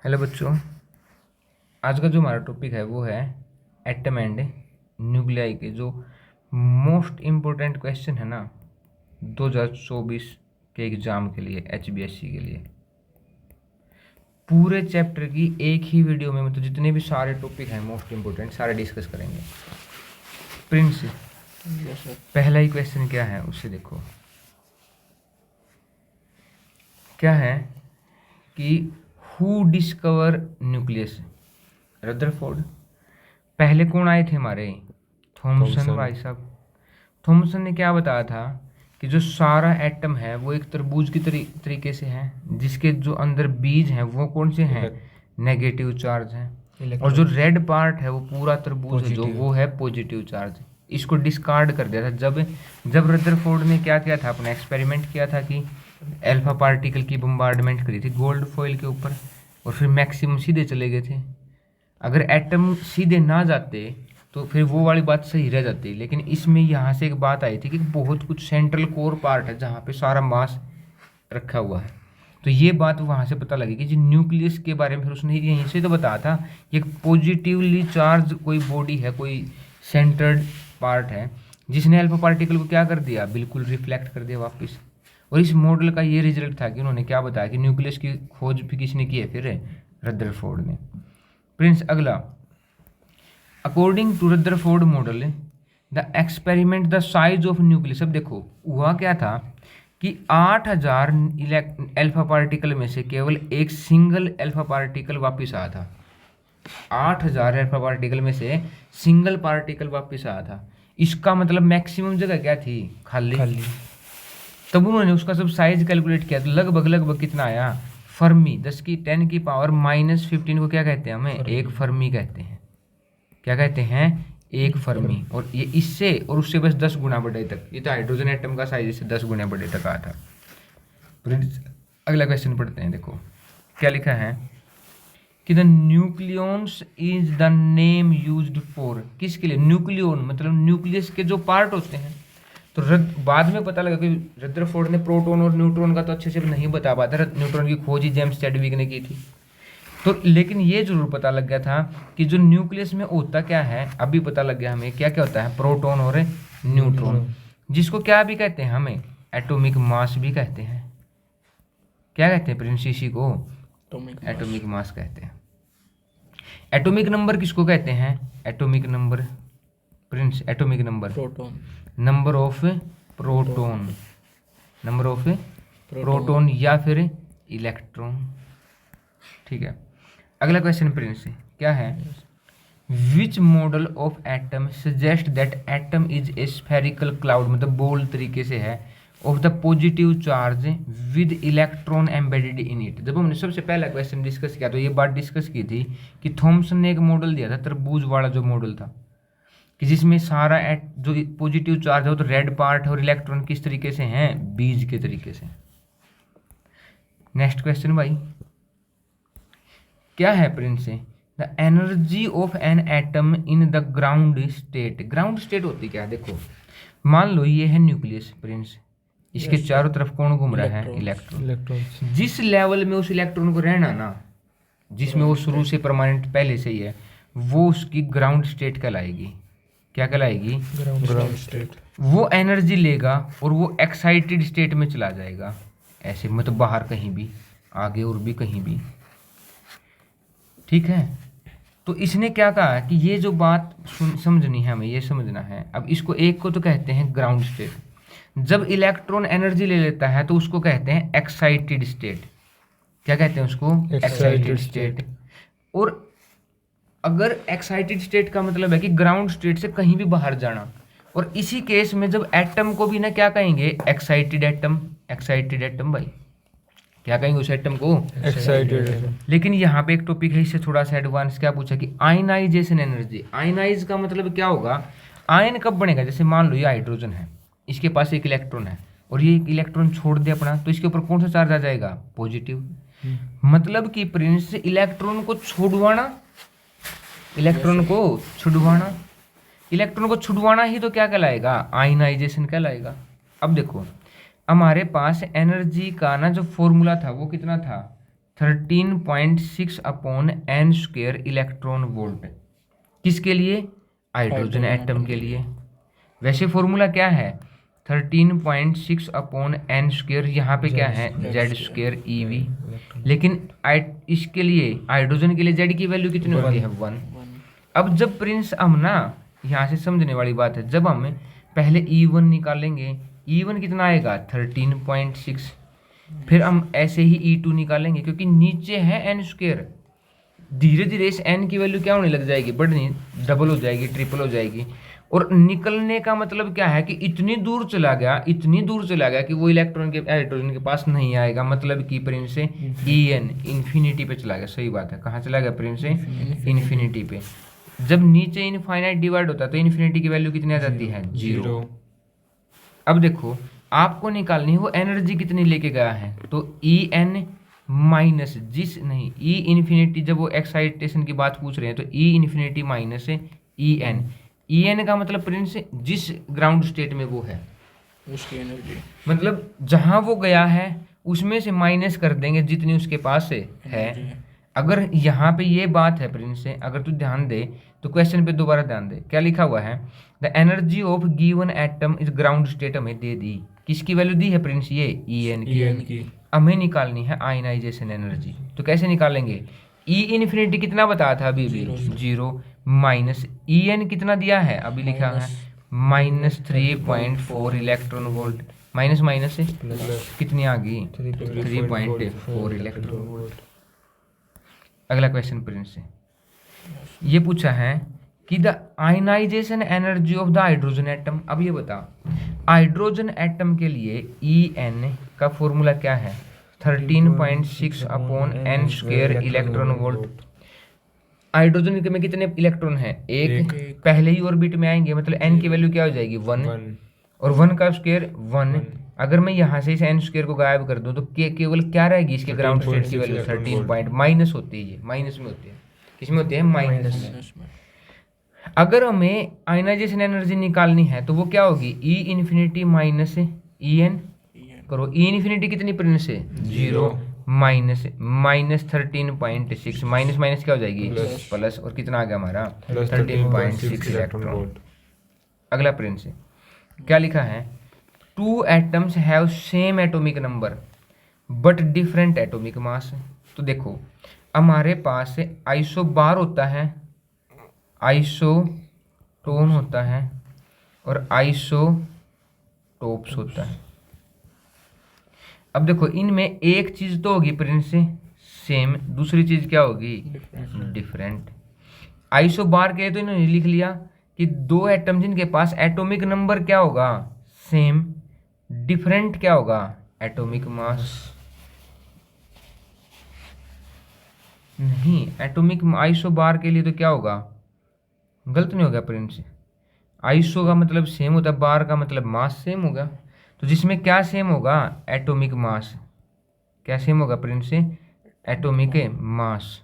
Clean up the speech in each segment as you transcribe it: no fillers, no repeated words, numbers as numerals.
Hello बच्चों, आज का जो हमारा टॉपिक है वो है एटम एंड न्यूक्लियाई के जो मोस्ट इम्पोर्टेंट क्वेश्चन है ना 2024 के एग्ज़ाम के लिए HBSC के लिए। पूरे चैप्टर की एक ही वीडियो में मतलब जितने भी सारे टॉपिक हैं मोस्ट इम्पोर्टेंट सारे डिस्कस करेंगे। प्रिंस, पहला ही क्वेश्चन क्या है उससे देखो। क्या है कि हु डिस्कवर न्यूक्लियस? रदरफोर्ड। पहले कौन आए थे हमारे? थॉमसन भाई साहब। थॉमसन ने क्या बताया था कि जो सारा एटम है वो एक तरबूज की तरीके से है, जिसके जो अंदर बीज हैं वो कौन से हैं? नेगेटिव चार्ज हैं, और जो रेड पार्ट है वो पूरा तरबूज है जो वो है पॉजिटिव चार्ज। इसको डिस्कार्ड कर दिया था जब रदरफोर्ड ने क्या किया था, अपना एक्सपेरिमेंट किया था कि अल्फा पार्टिकल की बम्बार्डमेंट करी थी गोल्ड फॉइल के ऊपर, और फिर मैक्सिमम सीधे चले गए थे। अगर एटम सीधे ना जाते तो फिर वो वाली बात सही रह जाती, लेकिन इसमें यहाँ से एक बात आई थी कि बहुत कुछ सेंट्रल कोर पार्ट है जहाँ पे सारा मास रखा हुआ है। तो ये बात वहाँ से पता लगी कि जो न्यूक्लियस के बारे में फिर उसने यहीं से तो बताया था, ये पॉजिटिवली चार्ज कोई बॉडी है, कोई सेंटर्ड पार्ट है, जिसने अल्फा पार्टिकल को क्या कर दिया, बिल्कुल रिफ्लेक्ट कर दिया वापस। और इस मॉडल का ये रिजल्ट था कि उन्होंने क्या बताया कि न्यूक्लियस की खोज भी किसने की है, फिर रदरफोर्ड ने। प्रिंस, अगला, according to Rutherford model the experiment the size of nucleus. अब देखो हुआ क्या था कि 8000 अल्फा पार्टिकल में से केवल एक सिंगल अल्फा पार्टिकल वापस आया था। 8000 अल्फा पार्टिकल में से सिंगल पार्टिकल वापस आया था। इसका मतलब मैक्सिमम जगह क्या थी? खाली। तब उन्होंने उसका सब साइज कैलकुलेट किया तो लगभग कितना आया? फर्मी, 10⁻⁻15 को क्या कहते हैं? हमें एक फर्मी कहते हैं। क्या कहते हैं? एक फर्मी। और ये इससे और उससे बस 10 गुना बड़े तक, ये तो हाइड्रोजन एटम का साइज इससे 10 गुना बड़े तक आया था। अगला क्वेश्चन पढ़ते हैं। देखो क्या लिखा है कि the nucleons is the name used for, किसके लिए? न्यूक्लियॉन मतलब न्यूक्लियस के जो पार्ट होते हैं। तो बाद में पता लगा कि रदरफोर्ड ने प्रोटॉन और न्यूट्रॉन का तो अच्छे से नहीं बता पाता, न्यूट्रॉन की खोज ही जेम्स चैडविक ने की थी। तो लेकिन ये जरूर पता लग गया था कि जो न्यूक्लियस में होता क्या है, अभी पता लग गया हमें क्या क्या होता है, प्रोटॉन और न्यूट्रॉन, जिसको क्या भी कहते हैं, हमें एटॉमिक मास भी कहते हैं। क्या कहते हैं प्रिंस? इसी को एटॉमिक मास कहते हैं। एटॉमिक नंबर किसको कहते हैं? Atomic number Prince, atomic number number of proton, number of proton या फिर इलेक्ट्रॉन। ठीक है, अगला क्वेश्चन प्रिंस क्या है? Which model of atom suggest that atom is a spherical cloud, मतलब बोल तरीके से है, of the positive charge with electron embedded in it. जब हमने सबसे पहला क्वेश्चन डिस्कस किया तो ये बात डिस्कस की थी कि थॉमसन ने एक मॉडल दिया था, तरबूज वाला जो मॉडल था, कि जिसमें सारा जो पॉजिटिव चार्ज है वो तो रेड पार्ट है और इलेक्ट्रॉन किस तरीके से हैं? बीज के तरीके से। नेक्स्ट क्वेश्चन भाई क्या है Prince? The energy of an atom in the ground state. Ground state होती क्या है? देखो मान लो ये है न्यूक्लियस प्रिंस, इसके चारों तरफ कौन घूम रहा है? इलेक्ट्रॉन। जिस लेवल में उस इलेक्ट्रॉन को रहना ना, जिसमें वो शुरू से परमानेंट पहले से ही है, वो उसकी ग्राउंड स्टेट कहलाएगी। क्या कहलाएगी? Ground state. वो एनर्जी लेगा और वो एक्साइटेड स्टेट में चला जाएगा, ऐसे मतलब बाहर कहीं भी, आगे और भी कहीं भी। ठीक है, तो इसने क्या कहा कि ये जो बात समझनी है हमें, ये समझना है। अब इसको एक को तो कहते हैं ग्राउंड स्टेट, जब इलेक्ट्रॉन एनर्जी ले लेता है तो उसको कहते हैं एक्साइटेड स्टेट। क्या कहते हैं उसको? Excited state. और अगर एक्साइटेड स्टेट का मतलब है कि ग्राउंड स्टेट से कहीं भी बाहर जाना, और इसी केस में जब एटम को भी ना क्या कहेंगे? Excited atom. एक्साइटेड एटम भाई, क्या कहेंगे उस एटम को? एक्साइटेड। लेकिन यहाँ पे एक टॉपिक है, इससे थोड़ा सा एडवांस, क्या पूछा कि आयनाइजेशन एनर्जी। आयनाइज का मतलब क्या होगा? आयन कब बनेगा? जैसे मान लो ये हाइड्रोजन है, इसके पास एक इलेक्ट्रॉन है और ये एक इलेक्ट्रॉन छोड़ दे अपना, तो इसके ऊपर कौन सा चार्ज आ जाएगा? पॉजिटिव। मतलब कि प्रिंस इलेक्ट्रॉन को छुड़वाना, इलेक्ट्रॉन को छुड़वाना, इलेक्ट्रॉन को छुड़वाना ही तो क्या कहलाएगा? आयनाइजेशन कहलाएगा। अब देखो हमारे पास एनर्जी का ना जो फॉर्मूला था वो कितना था? 13.6 upon n square electron volt. किसके लिए? हाइड्रोजन एटम के लिए। वैसे फॉर्मूला क्या है? 13.6 अपॉन एन स्क्वायर, यहाँ पे क्या है? Z square EV. लेकिन इसके लिए हाइड्रोजन के लिए जेड की वैल्यू कितनी होती है? 1। अब जब प्रिंस हम ना, यहाँ से समझने वाली बात है, जब हम पहले E1 निकालेंगे, E1 कितना आएगा? 13.6। फिर हम ऐसे ही E2 निकालेंगे, क्योंकि नीचे है एन स्क्वायर। धीरे धीरे इस एन की वैल्यू क्या होने लग जाएगी? बढ़नी, डबल हो जाएगी, ट्रिपल हो जाएगी। और निकलने का मतलब क्या है कि इतनी दूर चला गया, इतनी दूर चला गया कि वो इलेक्ट्रॉन के हाइड्रोजन के पास नहीं आएगा। मतलब कि प्रिंस से En इन्फिनिटी पे चला गया। सही बात है। कहाँ चला गया प्रिंस से? इन्फिनिटी पे। जब नीचे इनफाइनाइट डिवाइड होता है तो इन्फिनिटी की वैल्यू कितनी आ जाती है? 0। अब देखो आपको निकालनी है वो एनर्जी कितनी लेके गया है। तो En माइनस E इन्फिनिटी, जब वो एक्साइटेशन की बात पूछ रहे हैं तो E इन्फिनिटी माइनस En का मतलब प्रिंस जिस ग्राउंड स्टेट में वो है उसकी एनर्जी, मतलब जहां वो गया है उसमें से माइनस कर देंगे जितनी उसके पास है। अगर यहाँ पे ये बात है प्रिंस से, अगर तू ध्यान दे तो क्वेश्चन पे दोबारा ध्यान दे, क्या लिखा हुआ है? The energy of given atom is ground state हमें दे दी। किसकी वैल्यू दी है प्रिंस? ये En की। हमें निकालनी है आयनाइजेशन एनर्जी। तो कैसे निकालेंगे? E इन्फिनिटी कितना बताया था अभी भी? 0 माइनस En कितना दिया है अभी लिखा है? -3.4 इलेक्ट्रॉन वोल्ट। माइनस माइनस से कितनी आ गई? 3.4 इलेक्ट्रॉन वोल्ट। अगला क्वेश्चन प्रिंस से ये पूछा है कि the ionization energy of the hydrogen atom. अब ये बता, हाइड्रोजन एटम के लिए En का फॉर्मूला क्या है? 13.6 upon n square electron volt. Hydrogen में कितने इलेक्ट्रॉन हैं? एक। पहले ही ऑर्बिट में आएंगे, मतलब एन की वैल्यू क्या हो जाएगी? 1। और 1 का स्क्वायर 1। अगर मैं यहाँ से इस एन स्क्वायर को गायब कर दूं तो केवल क्या रहेगी इसके ग्राउंड स्टेट की वैल्यू? 13 पॉइंट। माइनस होती है, ये माइनस में होती है। किसमें होती है? माइनस में। अगर हमें आयनाइजेशन एनर्जी निकालनी है तो वो क्या होगी? E इन्फिनिटी माइनस En करो। E इन्फिनिटी कितनी प्रिंस से? 0 माइनस 13.6। माइनस माइनस क्या हो जाएगी? प्लस। और कितना आ गया हमारा? 13.6 इलेक्ट्रॉन। अगला प्रिंस क्या लिखा है? 2 atoms have same atomic number but different atomic mass. तो देखो हमारे पास आइसो बार होता है, आइसोटोन होता है और आइसोटोप्स होता है। अब देखो इनमें एक चीज तो होगी प्रिंस सेम, दूसरी चीज क्या होगी? डिफरेंट। आइसो बार के तो इन्होंने लिख लिया कि 2 एटम जिनके पास एटॉमिक नंबर क्या होगा? सेम। डिफरेंट क्या होगा? Atomic mass. नहीं, एटॉमिक आइसो बार के लिए तो क्या होगा? गलत नहीं होगा प्रिंस? आइसो का मतलब सेम होता है, बार का मतलब मास सेम होगा। तो जिसमें क्या सेम होगा? Atomic mass. क्या सेम होगा Prince? Atomic mass.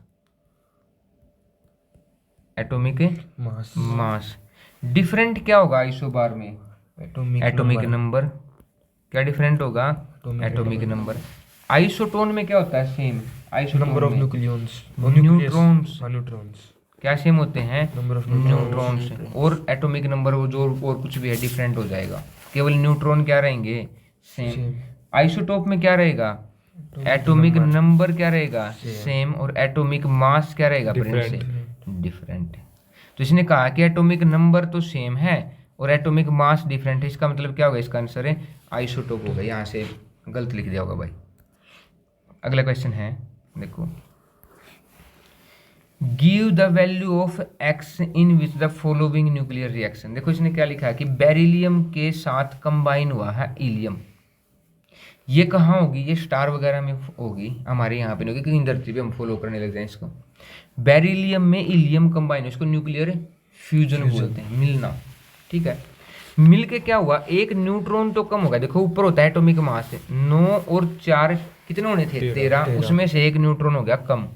Atomic mass. Different क्या होगा आइसो बार में? Atomic number. क्या डिफरेंट होगा? Atomic number. आइसोटोन में क्या होता है? सेम। आइसोटोन नंबर ऑफ में न्यूट्रॉन्स क्या सेम होते हैं? Number of neutrons. और एटॉमिक नंबर वो जो और कुछ भी है डिफरेंट हो जाएगा, केवल न्यूट्रॉन क्या रहेंगे? सेम। आइसोटोप में क्या रहेगा? एटॉमिक नंबर क्या रहेगा? सेम। और एटॉमिक मास क्या रहेगा? डिफरेंट। तो इसने कहा कि एटॉमिक नंबर तो सेम है और एटॉमिक मास डिफरेंट है। इसका मतलब क्या होगा? इसका आंसर है आइसोटोप होगा। यहाँ से गलत लिख दिया होगा भाई। अगला क्वेश्चन है, देखो, give the value of x in which the following nuclear reaction. देखो इसने क्या लिखा है कि बेरिलियम के साथ कंबाइन हुआ है हीलियम। ये कहाँ होगी? ये स्टार वगैरह में होगी, हमारे यहाँ पे नहीं होगी क्योंकि धरती पे हम फॉलो करने लग जाए इसको। बेरिलियम में हीलियम कंबाइन, इसको न्यूक्लियर फ्यूजन बोलते हैं, मिलना। ठीक है, मिल के क्या हुआ? एक न्यूट्रॉन तो कम होगा। देखो ऊपर होता है एटॉमिक मास 9 और 4 कितने होने थे? 13। उसमें से एक न्यूट्रॉन हो गया कम।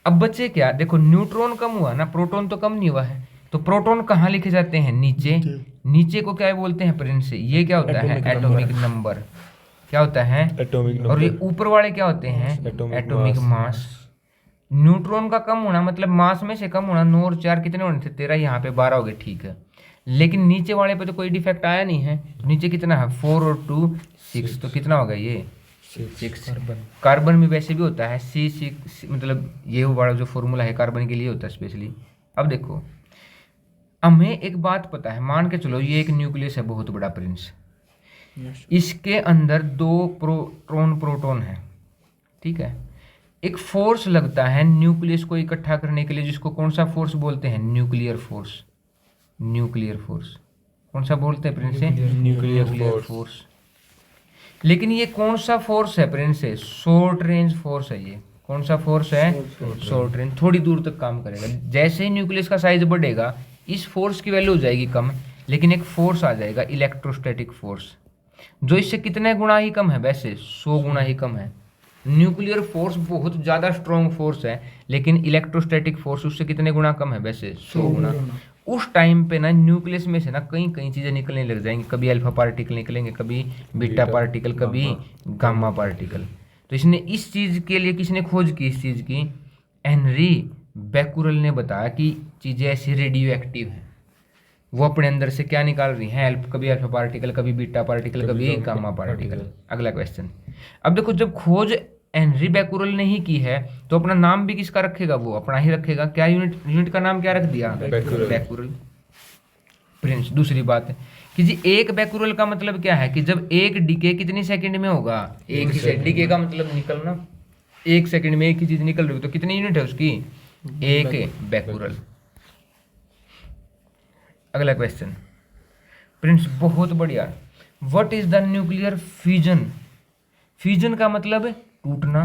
अब बचे क्या? देखो न्यूट्रॉन कम हुआ ना, प्रोटॉन तो कम नहीं हुआ है। तो प्रोटॉन कहाँ लिखे जाते हैं? नीचे। नीचे को क्या बोलते हैं प्रिंस? ये क्या होता है? Atomic number. क्या होता है एटॉमिक और ये नंबर, ऊपर वाले क्या होते हैं एटॉमिक मास। न्यूट्रॉन का कम होना मतलब मास में से कम होना, 9 और 4 कितने होने थे 13, यहाँ पे 12 हो गए, ठीक है। लेकिन नीचे वाले पे तो कोई डिफेक्ट आया नहीं है, नीचे कितना है 4 और 2 6, तो कितना होगा ये 6। कार्बन में वैसे भी होता है C6, मतलब ये वाला जो फॉर्मूला है कार्बन के लिए होता है स्पेशली। अब देखो हमें एक बात पता है, मान के चलो ये एक न्यूक्लियस है बहुत बड़ा प्रिंस, इसके अंदर 2 प्रोटॉन है, ठीक है। एक फोर्स लगता है न्यूक्लियस को इकट्ठा करने के लिए, जिसको कौन सा फोर्स बोलते हैं, न्यूक्लियर फोर्स। न्यूक्लियर फोर्स कौन सा बोलते हैं प्रिंस, न्यूक्लियर फोर्स। लेकिन ये कौन सा फोर्स है प्रिंस, शॉर्ट रेंज फोर्स है। ये कौन सा फोर्स है, शॉर्ट रेंज, थोड़ी दूर तक काम करेगा। जैसे ही न्यूक्लियस का साइज बढ़ेगा इस फोर्स की वैल्यू हो जाएगी कम, लेकिन एक फोर्स आ जाएगा इलेक्ट्रोस्टैटिक फोर्स, जो इससे कितने गुना ही कम है, वैसे 100 गुना ही कम है। न्यूक्लियर फोर्स बहुत ज़्यादा स्ट्रॉन्ग फोर्स है, लेकिन इलेक्ट्रोस्टैटिक फोर्स उससे कितने गुना कम है, वैसे 100 गुना। उस टाइम पे ना न्यूक्लियस में से ना कई कई चीज़ें निकलने लग जाएंगी, कभी अल्फा पार्टिकल निकलेंगे, कभी बीटा पार्टिकल, कभी गामा पार्टिकल। तो इसने इस चीज़ के लिए किसने खोज की, इस चीज़ की हेनरी बैकुरल ने बताया कि चीज़ें ऐसी रेडियो एक्टिव हैं, वो अपने अंदर से क्या निकाल रही हैं, कभी अल्फा पार्टिकल, कभी बीटा पार्टिकल, कभी गामा पार्टिकल। अगला क्वेश्चन, अब देखो जब खोज हेनरी बैकुरल ने ही की है तो अपना नाम भी किसका रखेगा, वो अपना ही रखेगा। क्या यूनिट का नाम क्या रख दिया, बैकुरल प्रिंस। दूसरी बात है कि जी एक बैकुरल का मतलब क्या है कि जब एक डीके कितनी सेकंड में होगा, एक डीके का मतलब निकलना 1 सेकंड में एक ही चीज निकल रही हो, तो कितनी यूनिट है उसकी, 1 बैकुरल। अगला क्वेश्चन प्रिंस, बहुत बढ़िया। What is the nuclear fusion. Fusion का मतलब टूटना,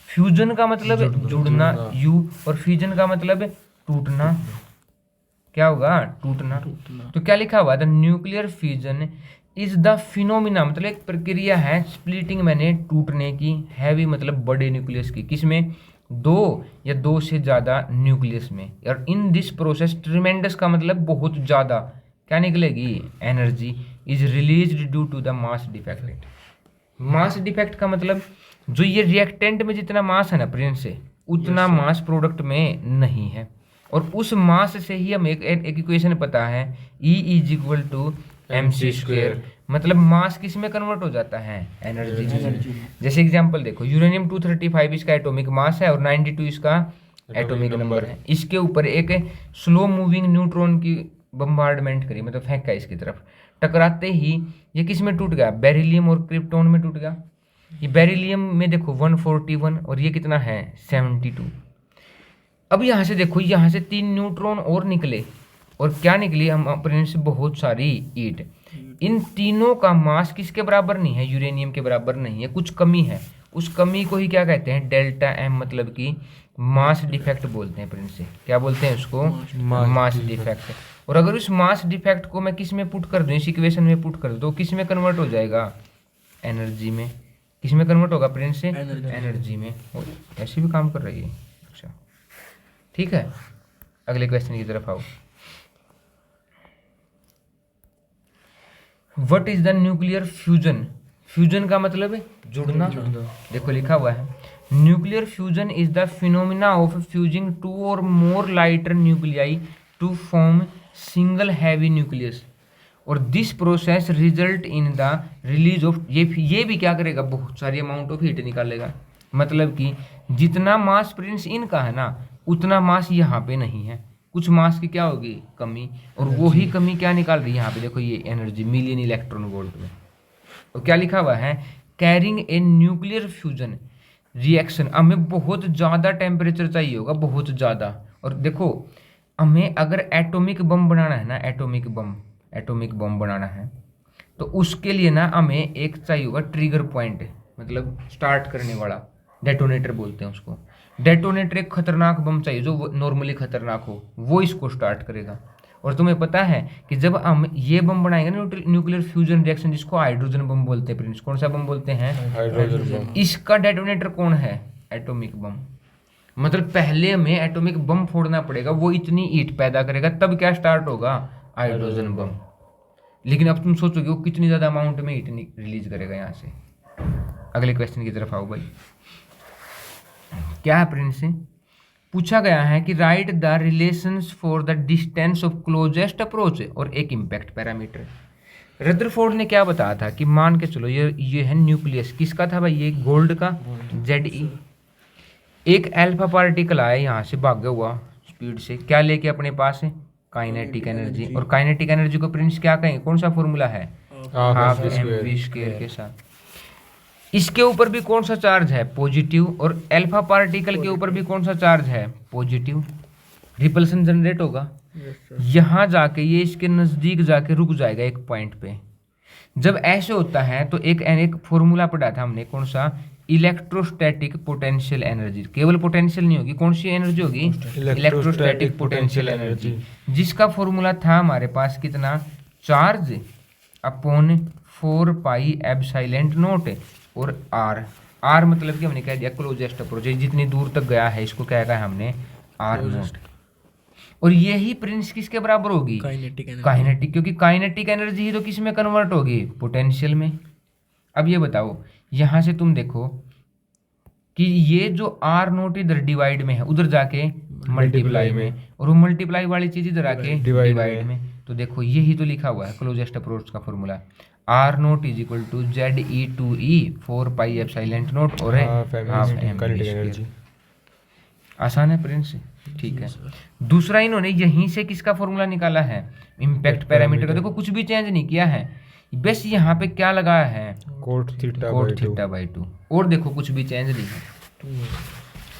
फ्यूजन का मतलब जुड़ना यू, और फ्यूजन का मतलब टूटना, क्या होगा, टूटना। तो क्या लिखा हुआ है, the nuclear fusion is the phenomena, मतलब एक प्रक्रिया है, स्प्लिटिंग मैंने टूटने की, हैवी मतलब बड़े न्यूक्लियस की, किसमें, 2 या 2 से ज़्यादा न्यूक्लियस में। और इन दिस प्रोसेस ट्रिमेंडस का मतलब बहुत ज़्यादा क्या निकलेगी, energy is released due to the mass defect. Mass defect का मतलब जो ये रिएक्टेंट में जितना मास है ना प्रिंस से, उतना मास प्रोडक्ट में नहीं है। और उस मास से ही हम एक इक्वेशन पता है, E is equal to mc², मतलब मास किस में कन्वर्ट हो जाता है, एनर्जी में। जैसे एग्जांपल देखो, यूरेनियम 235 इसका एटॉमिक मास है और 92 इसका एटॉमिक नंबर है। इसके ऊपर एक स्लो मूविंग न्यूट्रॉन की बम्बार्डमेंट करी, मतलब फेंका इसकी तरफ, टकराते ही ये किस में टूट गया, बेरिलियम और क्रिप्टॉन में टूट गया। ये बेरिलियम में देखो 141 और ये कितना है 72। अब यहाँ से देखो, यहाँ से 3 न्यूट्रॉन और निकले, और क्या निकली, हम अपने से बहुत सारी ईट। इन तीनों का मास किसके बराबर नहीं है, यूरेनियम के बराबर नहीं है, कुछ कमी है। उस कमी को ही क्या कहते हैं, डेल्टा एम, मतलब कि मास डिफेक्ट बोलते हैं प्रिंस से। क्या बोलते हैं उसको, मास डिफेक्ट। और अगर उस मास डिफेक्ट को मैं किस में पुट कर दूं, इस इक्वेशन में पुट कर दूं, तो किस में कन्वर्ट हो जाएगा, एनर्जी में। किस में कन्वर्ट होगा प्रिंस से, एनर्जी में। ऐसे भी काम कर रही है, अच्छा ठीक है। अगले क्वेश्चन की तरफ आओ। What is the nuclear fusion. Fusion का मतलब जुड़ना। देखो लिखा हुआ है, nuclear fusion is the phenomena of fusing 2 और more lighter nuclei to form single heavy nucleus, और this process result in the release of, ये भी क्या करेगा, बहुत सारी अमाउंट ऑफ हीट निकालेगा। मतलब कि जितना मास प्रिंस इनका है ना, उतना मास यहाँ पे नहीं है, कुछ मास की क्या होगी, कमी। और वो ही कमी क्या निकाल रही है यहाँ पे, देखो ये एनर्जी मिलियन इलेक्ट्रॉन वोल्ट में। और क्या लिखा हुआ है, carrying a nuclear fusion reaction, हमें बहुत ज़्यादा टेम्परेचर चाहिए होगा, बहुत ज़्यादा। और देखो हमें अगर एटॉमिक बम बनाना है ना, एटॉमिक बम बनाना है, तो उसके लिए ना हमें एक चाहिए होगा ट्रिगर पॉइंट, मतलब स्टार्ट करने वाला, डेटोनेटर बोलते हैं उसको। डेटोनेटर एक खतरनाक बम चाहिए जो नॉर्मली खतरनाक हो, वो इसको स्टार्ट करेगा। और तुम्हें पता है कि जब हम ये बम बनाएंगे ना, न्यूक्लियर फ्यूजन रिएक्शन, जिसको हाइड्रोजन बम बोलते हैं प्रिंस, कौन सा बम बोलते हैं, हाइड्रोजन बम। इसका डेटोनेटर कौन है, एटॉमिक बम। मतलब पहले हमें एटॉमिक बम फोड़ना पड़ेगा, वो इतनी हीट पैदा करेगा, तब क्या स्टार्ट होगा, हाइड्रोजन बम। लेकिन अब तुम सोचोगे वो कितनी ज़्यादा अमाउंट में हीट रिलीज करेगा यहाँ से, अगले क्वेश्चन की तरफ आओ भाई। क्या है प्रिंस से पूछा गया है कि right the relations for the distance of closest approach और एक इम्पैक्ट पैरामीटर। रदरफोर्ड ने क्या बताया था कि मान के चलो ये है न्यूक्लियस, किसका था भाई, ये गोल्ड का, Ze। एक अल्फा पार्टिकल आया यहाँ से भागा हुआ स्पीड से, क्या लेके अपने पास है, काइनेटिक एनर्जी। और काइनेटिक एनर्जी को प्रिंस क्या कहेंगे, कौन सा फॉर्मूला है, हाफ mv स्क्वायर के साथ। इसके ऊपर भी कौन सा चार्ज है, पॉजिटिव, और अल्फा पार्टिकल के ऊपर भी कौन सा चार्ज है, पॉजिटिव। रिपल्सन जनरेट होगा, यहाँ जाके ये इसके नजदीक जाके रुक जाएगा एक पॉइंट पे। जब ऐसे होता है तो एक फॉर्मूला पढ़ा था हमने, कौन सा, इलेक्ट्रोस्टैटिक पोटेंशियल एनर्जी। केवल पोटेंशियल नहीं होगी, कौन सी एनर्जी होगी, इलेक्ट्रोस्टैटिक पोटेंशियल एनर्जी, जिसका फॉर्मूला था हमारे पास कितना, charge upon 4 pi epsilon naught और आर मतलब कि हमने कह दिया क्लोजेस्ट अप्रोच, जितनी दूर तक गया है इसको क्या कहा हमने, आर नॉट। और यही प्रिंस किसके बराबर होगी, काइनेटिक, क्योंकि काइनेटिक एनर्जी ही तो किस में कन्वर्ट होगी, पोटेंशियल में। अब ये बताओ, यहां से तुम देखो कि ये जो आर नोट इधर डिवाइड में है, उधर जाके मल्टीप्लाई में, और वो मल्टीप्लाई वाली चीज इधर आके डिवाइड में। तो देखो यही तो लिखा हुआ है क्लोजेस्ट अप्रोच का formula, r naught is equal to Ze2E 4 pi epsilon naught और हाफ एनर्जी। आसान है प्रिंस, ठीक है। दूसरा इन्होंने यहीं से किसका फॉर्मूला निकाला है, इम्पैक्ट पैरामीटर का। देखो कुछ भी चेंज नहीं किया है, बस यहाँ पे क्या लगाया है, कोट थीटा बाई 2। और देखो कुछ भी चेंज नहीं है,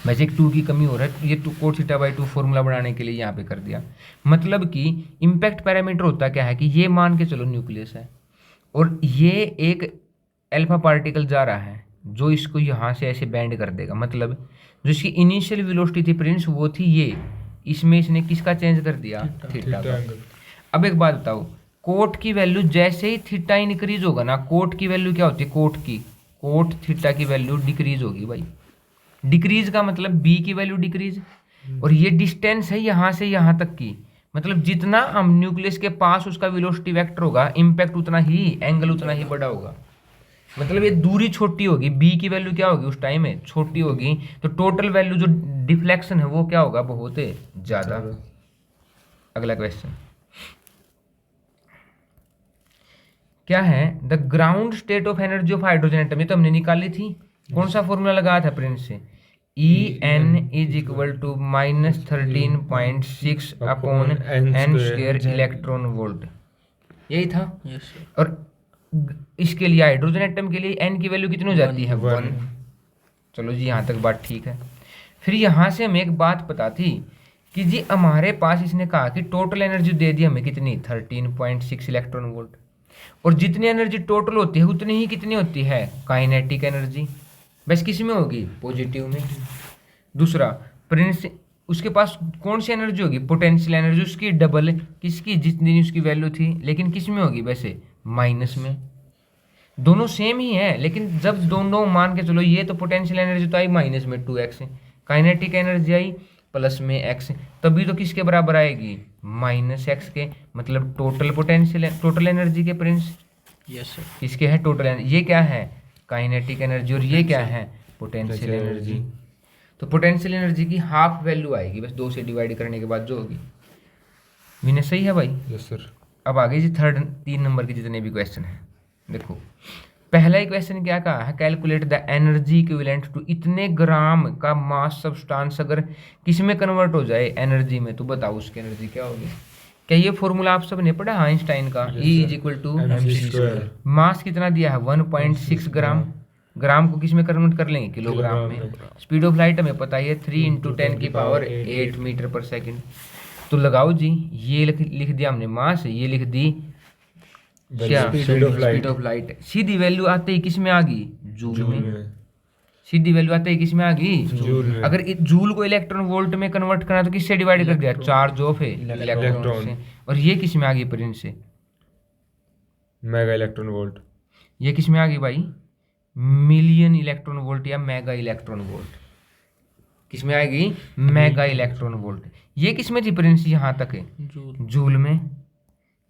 वैसे एक 2 की कमी हो रहा है, ये कोट थीटा बाई 2 फॉर्मूला बनाने के लिए यहाँ पे कर दिया। मतलब कि इम्पैक्ट पैरामीटर होता क्या है कि ये मान के चलो न्यूक्लियस है और ये एक अल्फा पार्टिकल जा रहा है जो इसको यहाँ से ऐसे बैंड कर देगा, मतलब जो इसकी इनिशियल वेलोसिटी थी प्रिंस वो थी ये, इसमें इसने किसका चेंज कर दिया, थीटा का। अब एक बात बताओ, कोट की वैल्यू जैसे ही थीटा इंक्रीज होगा ना, कोट की वैल्यू क्या होती है, कोट थीटा की वैल्यू डिक्रीज होगी भाई। डिक्रीज का मतलब बी की वैल्यू डिक्रीज, और ये डिस्टेंस है यहाँ से यहाँ तक की, मतलब जितना हम न्यूक्लियस के पास उसका वेलोसिटी वेक्टर होगा, इम्पैक्ट उतना ही, एंगल उतना ही बड़ा होगा। मतलब ये दूरी छोटी होगी, बी की वैल्यू क्या होगी उस टाइम में, छोटी होगी, तो टोटल वैल्यू जो डिफ्लेक्शन है वो क्या होगा, बहुत ज्यादा। अगला क्वेश्चन क्या है, the ground state of energy of hydrogen atom, ये तो हमने निकाली थी, कौन सा फॉर्मूला लगाया था प्रिंस से, En is equal to -13.6 upon n square electron volt, यही था। और इसके लिए हाइड्रोजन एटम के लिए n की वैल्यू कितनी हो जाती है, 1। चलो जी यहाँ तक बात ठीक है। फिर यहाँ से हमें एक बात पता थी कि जी हमारे पास इसने कहा कि टोटल एनर्जी दे दी हमें कितनी, 13.6 इलेक्ट्रॉन वोल्ट, और जितनी एनर्जी टोटल होती है उतनी ही कितनी होती है, काइनेटिक एनर्जी, बस किस में होगी, पॉजिटिव में। दूसरा प्रिंस, उसके पास कौन सी एनर्जी होगी, पोटेंशियल एनर्जी, उसकी डबल किसकी, जितनी उसकी वैल्यू थी, लेकिन किस में होगी, वैसे माइनस में। दोनों सेम ही है, लेकिन जब दोनों मान के चलो, ये तो पोटेंशियल एनर्जी तो आई माइनस में 2x, काइनेटिक एनर्जी आई प्लस में x, तभी तो किसके बराबर आएगी, -x के, मतलब टोटल पोटेंशियल, टोटल एनर्जी के प्रिंस, यस सर, किसके है टोटल एनर्जी, ये क्या है काइनेटिक एनर्जी, और ये क्या है पोटेंशियल एनर्जी। तो पोटेंशियल एनर्जी की हाफ वैल्यू आएगी बस 2 से डिवाइड करने के बाद जो होगी। विनय सही है भाई, यस सर। अब आगे जी 3 नंबर के जितने भी क्वेश्चन है, देखो पहला ही क्वेश्चन क्या कहा है, calculate the energy equivalent to, इतने ग्राम का मास सब्सटेंस अगर किस में कन्वर्ट हो जाए, एनर्जी में, तो बताओ उसकी एनर्जी क्या होगी। क्या ये फॉर्मूला आप सब ने पढ़ा आइंस्टाइन का, E is equal to mc²। Mass कितना दिया है 1.6 ग्राम, ग्राम को किस में कन्वर्ट कर लेंगे, किलोग्राम में। स्पीड ऑफ लाइट हमें पता है 3 × 10 की पावर 8 मीटर पर सेकेंड। तो लगाओ जी, ये लिख दिया हमने मास, ये लिख दी क्या, speed of light. Sidhi value आते ही किस में आ गई, जूल में। सीधी वैल्यू आते ही किस में आ गई, जूल में। अगर जूल को इलेक्ट्रॉन वोल्ट में कन्वर्ट करना तो किससे डिवाइड कर दिया, चार्ज ऑफ इलेक्ट्रॉन से। और ये किस में आ गई प्रिंस से, मेगा इलेक्ट्रॉन वोल्ट। ये किस में आ गई भाई, मिलियन इलेक्ट्रॉन वोल्ट या मेगा इलेक्ट्रॉन वोल्ट, किस में आएगी, मेगा इलेक्ट्रॉन वोल्ट। ये किस में थी प्रिंस, यहाँ तक है जूल में।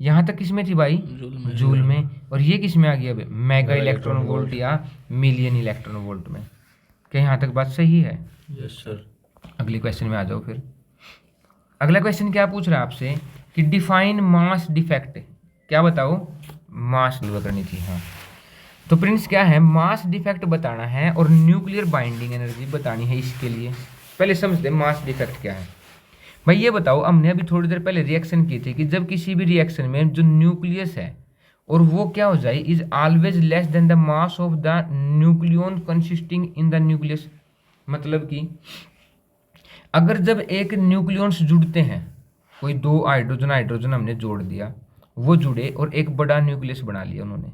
यहाँ तक किसमें थी भाई, जूल में, और ये किस में आ गया भाई, मेगा इलेक्ट्रॉन वोल्ट या मिलियन इलेक्ट्रॉन वोल्ट में। क्या यहाँ तक बात सही है? Yes sir. अगले क्वेश्चन में आ जाओ फिर। अगला क्वेश्चन क्या पूछ रहा है आपसे कि डिफाइन मास डिफेक्ट, क्या बताओ, मास करनी थी। हाँ, तो प्रिंस क्या है, मास डिफेक्ट बताना है और न्यूक्लियर बाइंडिंग एनर्जी बतानी है। इसके लिए पहले समझते हैं मास डिफेक्ट क्या है। भाई ये बताओ, हमने अभी थोड़ी देर पहले रिएक्शन की थी कि जब किसी भी रिएक्शन में जो न्यूक्लियस है और वो क्या हो जाए, is always less than the mass of the nucleon consisting in the nucleus. मतलब कि अगर जब एक न्यूक्लियंस जुड़ते हैं, कोई दो हाइड्रोजन हाइड्रोजन हमने जोड़ दिया, वो जुड़े और एक बड़ा न्यूक्लियस बना लिया उन्होंने।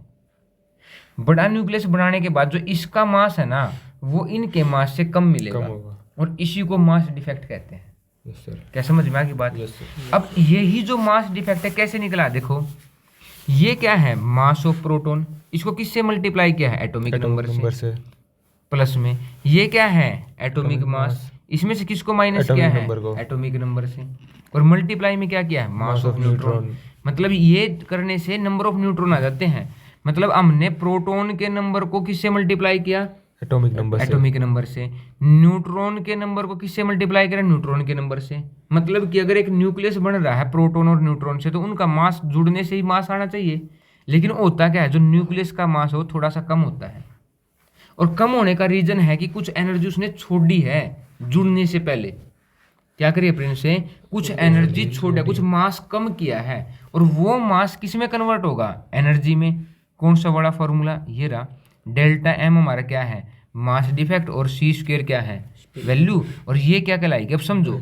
बड़ा न्यूक्लियस बनाने के बाद जो इसका मास है ना, वो इनके मास से कम मिलेगा, कम होगा। और इसी को मास डिफेक्ट कहते हैं। Yes sir. क्या समझ में आ गई बात? Yes sir. अब यही जो मास डिफेक्ट है कैसे निकला, देखो ये क्या है, मास ऑफ प्रोटॉन, इसको किससे मल्टीप्लाई किया है, एटॉमिक नंबर से प्लस में। ये क्या है, एटॉमिक मास, इसमें से किसको माइनस किया है, एटॉमिक नंबर से, और मल्टीप्लाई में क्या किया है, मास ऑफ न्यूट्रॉन। मतलब ये करने से नंबर ऑफ न्यूट्रॉन आ जाते हैं। मतलब हमने प्रोटॉन के नंबर को किससे मल्टीप्लाई किया, एटॉमिक नंबर से। न्यूट्रॉन के नंबर को किससे मल्टीप्लाई करें, न्यूट्रॉन के नंबर से। मतलब कि अगर एक न्यूक्लियस बन रहा है प्रोटॉन और न्यूट्रॉन से, तो उनका मास जुड़ने से ही मास आना चाहिए। लेकिन होता क्या है, जो न्यूक्लियस का मास है वो थोड़ा सा कम होता है, और कम होने का रीजन है कि कुछ एनर्जी उसने छोड़ी है जुड़ने से पहले। क्या करिए प्रिंस से, कुछ एनर्जी छोड़ा, कुछ मास कम किया है, और वो मास किस में कन्वर्ट होगा, एनर्जी में। कौन सा बड़ा फॉर्मूला, ये रहा, डेल्टा एम हमारा क्या है, मास डिफेक्ट, और सी स्क्वायर क्या है, वैल्यू, और ये क्या कहलाएगी। अब समझो,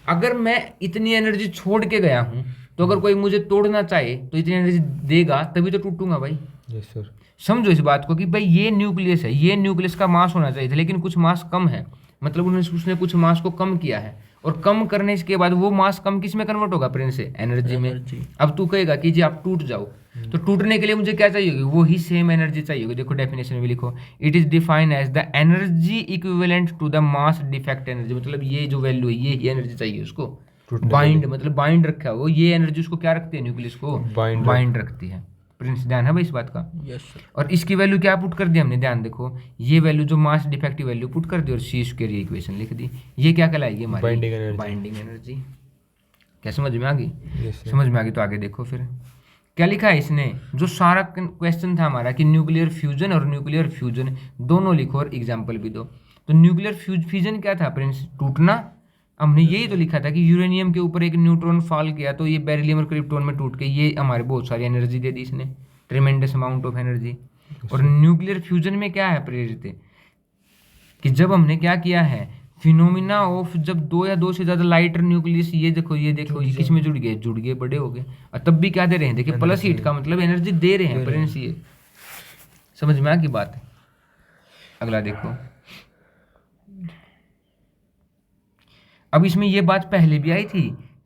अगर मैं इतनी एनर्जी छोड़ के गया हूं, तो अगर कोई मुझे तोड़ना चाहे तो इतनी एनर्जी देगा तभी तो टूटूंगा भाई। Yes sir. समझो इस बात को कि भाई ये न्यूक्लियस है, ये न्यूक्लियस का मास होना चाहिए था, लेकिन कुछ मास कम है, मतलब उसने कुछ मास को कम किया है, और कम करने के बाद वो मास कम किस में कन्वर्ट होगा, प्रिंस से, एनर्जी में। अब तू कहेगा कि जी आप टूट जाओ, तो टूटने के लिए मुझे क्या चाहिए होगी, वो ही सेम एनर्जी चाहिए होगी। देखो डेफिनेशन में लिखो, it is defined as the energy equivalent to the mass defect energy. मतलब ये जो वैल्यू है, ये ही एनर्जी चाहिए उसको, बाइंड, मतलब बाइंड रखा है वो, ये एनर्जी उसको क्या रखती है, न्यूक्लियस को बाइंड रखती है। प्रिंस ध्यान है भाई इस बात का? Yes sir. और इसकी वैल्यू क्या पुट कर दी हमने, ध्यान देखो, ये वैल्यू जो मास डिफेक्टिव वैल्यू पुट कर दी, और सी स्क्वायर ये इक्वेशन लिख दी। ये क्या कहलाएगी, हमारी बाइंडिंग एनर्जी। क्या समझ में आ गई? समझ में आ गई। तो आगे देखो फिर क्या लिखा है इसने, जो सारा क्वेश्चन था हमारा कि न्यूक्लियर फ्यूजन और न्यूक्लियर फ्यूजन दोनों लिखो और एग्जाम्पल भी दो। तो न्यूक्लियर फ्यूजन क्या था प्रिंस, टूटना। हमने यही तो लिखा था कि यूरेनियम के ऊपर एक न्यूट्रॉन फॉल किया तो ये बेरिलियम और क्रिप्टॉन में टूट के ये हमारे बहुत सारी एनर्जी दे दी इसने, ट्रिमेंडस अमाउंट ऑफ एनर्जी। और न्यूक्लियर फ्यूजन में क्या है प्रेरित, कि जब हमने क्या किया है, फिनोमिना ऑफ जब दो या दो से ज्यादा लाइटर न्यूक्लियस, ये देखो ये किस में जुड़ गए, बड़े हो गए, और तब भी क्या दे रहे हैं, देखिए प्लस हीट का मतलब एनर्जी दे रहे हैं प्रिंस। ये समझ में आ गई बात? अगला देखो, अब इसमें ये बात पहले भी आई थी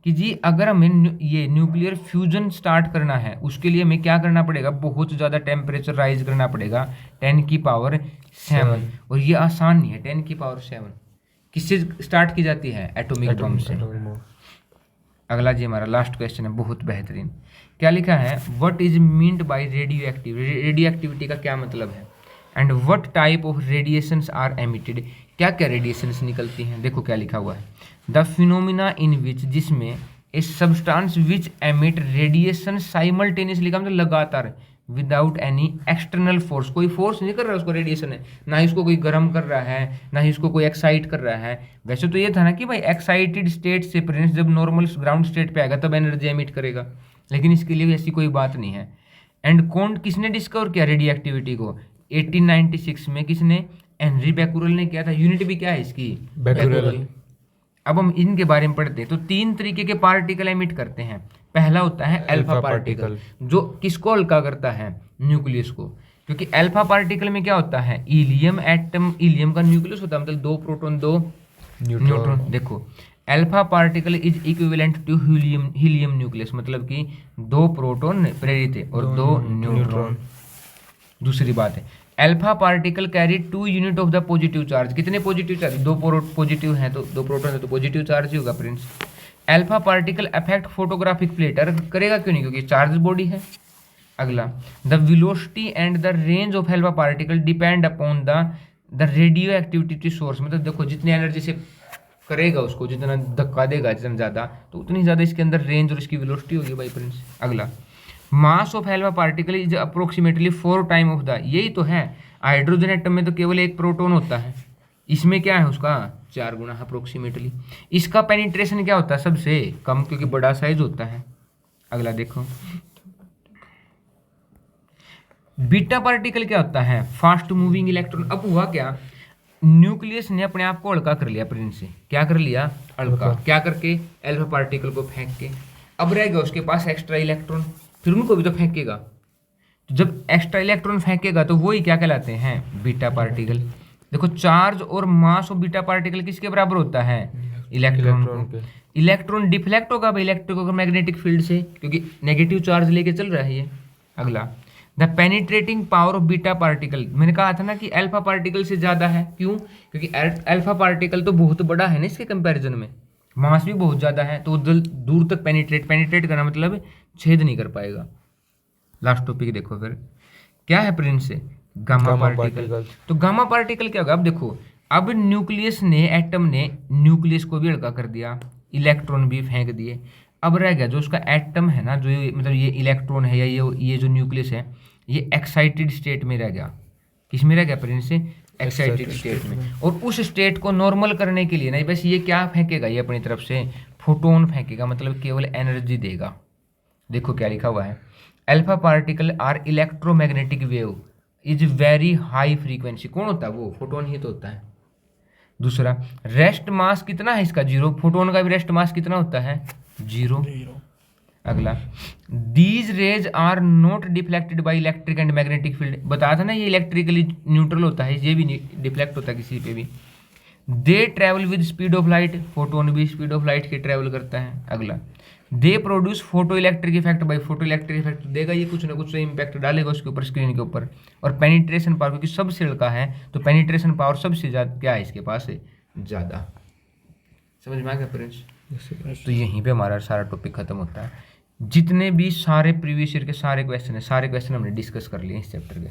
कि जी अगर हमें ये न्यूक्लियर फ्यूजन स्टार्ट करना है, उसके लिए हमें क्या करना पड़ेगा, बहुत ज़्यादा टेम्परेचर राइज करना पड़ेगा 10 की पावर 7। और ये आसान नहीं है, 10 की पावर 7 किससे स्टार्ट की जाती है, एटॉमिक बम से। अगला जी हमारा लास्ट क्वेश्चन है, बहुत बेहतरीन। क्या लिखा है, what is meant by radioactive, radioactivity का क्या मतलब है, and what type of radiations are emitted, क्या क्या रेडिएशंस निकलती हैं। देखो क्या लिखा हुआ है, द फिनोमिना इन विच, जिसमें a substance which emit radiation simultaneously, का मतलब लगातार, विदाउट एनी एक्सटर्नल फोर्स, कोई फोर्स नहीं कर रहा है उसको, रेडिएशन है ना ही इसको कोई गर्म कर रहा है, ना ही इसको कोई एक्साइट कर रहा है। वैसे तो ये था ना कि भाई एक्साइटेड स्टेट से प्रिंस जब नॉर्मल ग्राउंड स्टेट पे आएगा तब एनर्जी एमिट करेगा, लेकिन इसके लिए ऐसी कोई बात नहीं है। एंड कौन किसने डिस्कवर किया रेडियो एक्टिविटी को, 1896 में किसने, हेनरी बैकुरल ने किया था। यूनिट भी क्या है इसकी, बैकुरल। अब हम इनके बारे में पढ़ते हैं। तो 3 तरीके के पार्टिकल एमिट करते हैं। पहला होता है अल्फा पार्टिकल, जो किसको हल्का करता है, न्यूक्लियस को, क्योंकि अल्फा पार्टिकल में क्या होता है, हीलियम एटम, हीलियम का न्यूक्लियस होता है, मतलब 2 प्रोटॉन 2 न्यूट्रॉन। देखो alpha particle is equivalent to helium nucleus, मतलब कि 2 प्रोटॉन प्रेरित है और 2 न्यूट्रॉन। दूसरी बात है, alpha particle carry 2 unit of the positive charge. कितने पॉजिटिव चार्ज, 2 पॉजिटिव हैं तो 2 प्रोटॉन है तो पॉजिटिव चार्ज ही होगा Prince. Alpha particle affect photographic plate, अरे करेगा क्यों नहीं, क्योंकि चार्ज बॉडी है। अगला, the velocity and the range of alpha particle depend upon the radio activity source, मतलब देखो जितनी एनर्जी से करेगा उसको, जितना धक्का देगा जितना ज़्यादा, तो उतनी ज़्यादा इसके अंदर रेंज और इसकी वेलोसिटी होगी बाई प्रिंस। अगला, mass of alpha particle is approximately 4 time of the, यही तो है, हाइड्रोजन एटम में तो केवल एक प्रोटॉन होता है, इसमें क्या है उसका 4 गुना अप्रोक्सीमेटली। इसका पेनिट्रेशन क्या होता है, सबसे कम, क्योंकि बड़ा साइज होता है। अगला देखो, बीटा पार्टिकल क्या होता है, फास्ट मूविंग इलेक्ट्रॉन। अब हुआ क्या, न्यूक्लियस ने अपने आप को हल्का कर लिया प्रिंस से, क्या कर लिया, हल्का, क्या करके, अल्फा पार्टिकल को फेंक के। अब रह गया उसके पास एक्स्ट्रा इलेक्ट्रॉन, फिर उनको भी तो फेंकेगा, तो जब एक्स्ट्रा इलेक्ट्रॉन फेंकेगा तो वही क्या कहलाते हैं, बीटा पार्टिकल। देखो चार्ज और मास ऑफ बीटा पार्टिकल किसके बराबर होता है, इलेक्ट्रॉन। इलेक्ट्रॉन डिफ्लेक्ट होगा भाई इलेक्ट्रोमैग्नेटिक फील्ड से, क्योंकि नेगेटिव चार्ज लेके चल रहा है ये। अगला, the penetrating power of beta particle, मैंने कहा था ना कि अल्फा पार्टिकल से ज़्यादा है, क्यों, क्योंकि अल्फा पार्टिकल तो बहुत बड़ा है ना इसके कंपैरिजन में, मास भी बहुत ज़्यादा है, तो दूर तक पेनिट्रेट करना मतलब छेद नहीं कर पाएगा। लास्ट टॉपिक देखो फिर क्या है प्रिंस, गामा पार्टिकल। तो गामा पार्टिकल क्या होगा, अब देखो, अब न्यूक्लियस ने, एटम ने न्यूक्लियस को भी हल्का कर दिया, इलेक्ट्रॉन भी फेंक दिए। अब रह गया जो उसका एटम है ना, जो मतलब ये इलेक्ट्रॉन है या ये जो न्यूक्लियस है, ये एक्साइटेड स्टेट में रह गया। किस में रह गया प्रिंस, एक्साइटेड स्टेट में। और उस स्टेट को नॉर्मल करने के लिए ना बस ये क्या फेंकेगा, ये अपनी तरफ से फोटोन फेंकेगा, मतलब केवल एनर्जी देगा। देखो क्या लिखा हुआ है, alpha particle are electromagnetic wave is very high frequency. कौन होता है वो, फोटोन ही तो होता है। दूसरा, रेस्ट मास कितना है इसका, 0, फोटोन का भी रेस्ट मास कितना होता है, 0। अगला, these rays are not deflected by electric and magnetic field, बताया था ना ये इलेक्ट्रिकली न्यूट्रल होता है, ये भी नहीं डिफ्लेक्ट होता किसी पे भी। They travel with speed of light, photon भी स्पीड ऑफ लाइट के ट्रेवल करता है। अगला, they produce photo electric effect by, photo electric effect देगा ये, कुछ ना कुछ इम्पैक्ट डालेगा उसके ऊपर, स्क्रीन के ऊपर। और पेनिट्रेशन पावर, क्योंकि सबसे हल्का है तो पेनिट्रेशन पावर सबसे ज़्यादा क्या है इसके पास है, ज़्यादा। समझ में आ गया फ्रेंड्स। तो यहीं पे हमारा सारा टॉपिक खत्म होता है। जितने भी सारे प्रीवियस ईयर के सारे क्वेश्चन है, सारे क्वेश्चन हमने डिस्कस कर लिए इस चैप्टर के,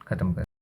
खत्म कर।